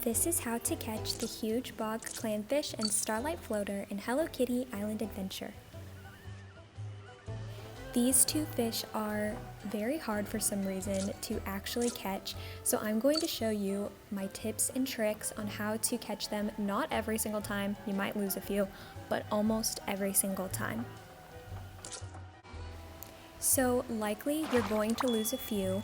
This is how to catch the huge bog clamfish and Starlight floater in Hello Kitty Island Adventure. These two fish are very hard for some reason to actually catch, so I'm going to show you my tips and tricks on how to catch them. Not every single time, you might lose a few, but almost every single time. So likely you're going to lose a few,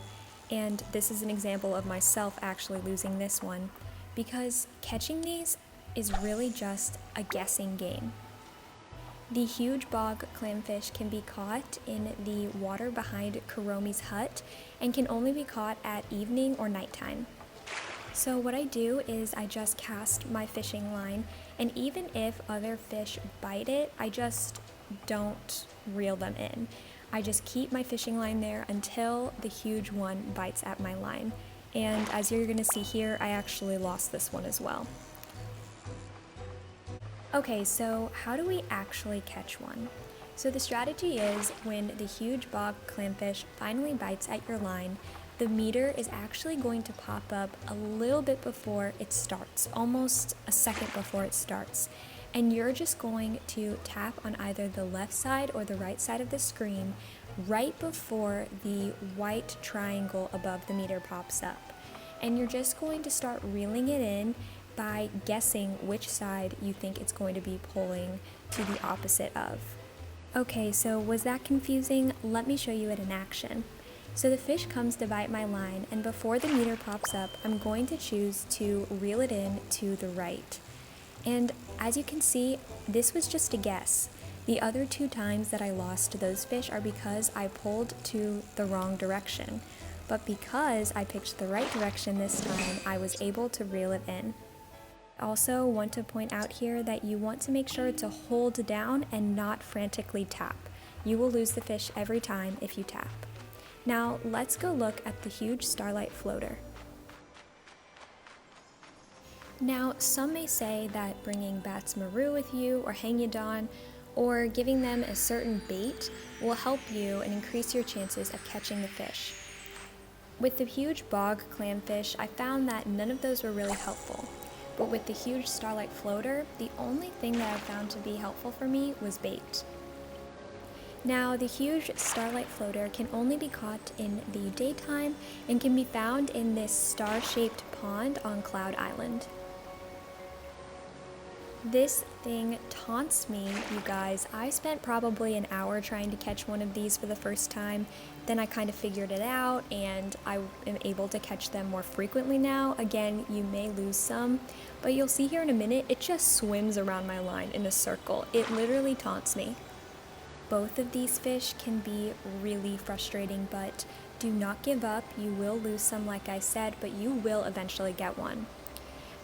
and this is an example of myself actually losing this one, because catching these is really just a guessing game. The huge bog clamfish can be caught in the water behind Kuromi's hut and can only be caught at evening or nighttime. So what I do is I just cast my fishing line, and even if other fish bite it, I just don't reel them in. I just keep my fishing line there until the huge one bites at my line. And as you're going to see here, I actually lost this one as well. Okay, so how do we actually catch one? So the strategy is when the huge bog clamfish finally bites at your line, the meter is actually going to pop up a little bit before it starts, almost a second before it starts. And you're just going to tap on either the left side or the right side of the screen right before the white triangle above the meter pops up. And you're just going to start reeling it in by guessing which side you think it's going to be pulling to the opposite of. Okay, so was that confusing? Let me show you it in action. So the fish comes to bite my line, and before the meter pops up, I'm going to choose to reel it in to the right. And as you can see, this was just a guess. The other two times that I lost those fish are because I pulled to the wrong direction. But because I picked the right direction this time, I was able to reel it in. I also want to point out here that you want to make sure to hold down and not frantically tap. You will lose the fish every time if you tap. Now let's go look at the huge Starlight floater. Now some may say that bringing Bats Maru with you or Hangudon or giving them a certain bait will help you and increase your chances of catching the fish. With the huge bog clamfish, I found that none of those were really helpful. But with the huge Starlight floater, the only thing that I found to be helpful for me was bait. Now, the huge Starlight floater can only be caught in the daytime and can be found in this star-shaped pond on Cloud Island. This thing taunts me, you guys. I spent probably an hour trying to catch one of these for the first time. Then I kind of figured it out, and I am able to catch them more frequently now. Again, you may lose some, but you'll see here in a minute, it just swims around my line in a circle. It literally taunts me. Both of these fish can be really frustrating, but do not give up. You will lose some, like I said, but you will eventually get one.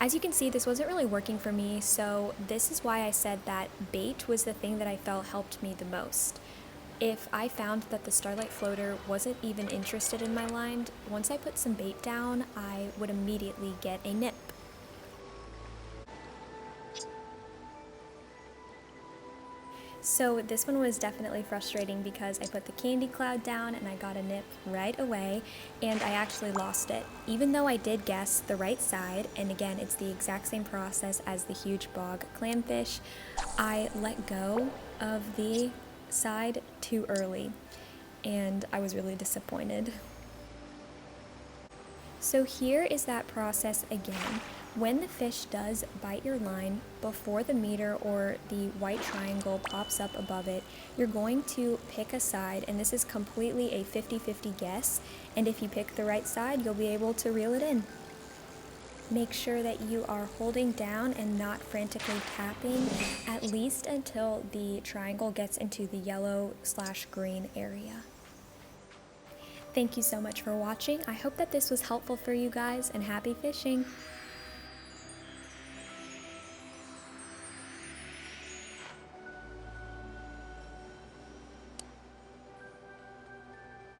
As you can see, this wasn't really working for me, so this is why I said that bait was the thing that I felt helped me the most. If I found that the Starlight floater wasn't even interested in my line, once I put some bait down, I would immediately get a nip. So this one was definitely frustrating because I put the candy cloud down and I got a nip right away, and I actually lost it. Even though I did guess the right side, and again it's the exact same process as the huge bog clamfish, I let go of the side too early and I was really disappointed. So here is that process again. When the fish does bite your line, before the meter or the white triangle pops up above it, you're going to pick a side, and this is completely a 50-50 guess, and if you pick the right side, you'll be able to reel it in. Make sure that you are holding down and not frantically tapping, at least until the triangle gets into the yellow/green area. Thank you so much for watching. I hope that this was helpful for you guys, and happy fishing!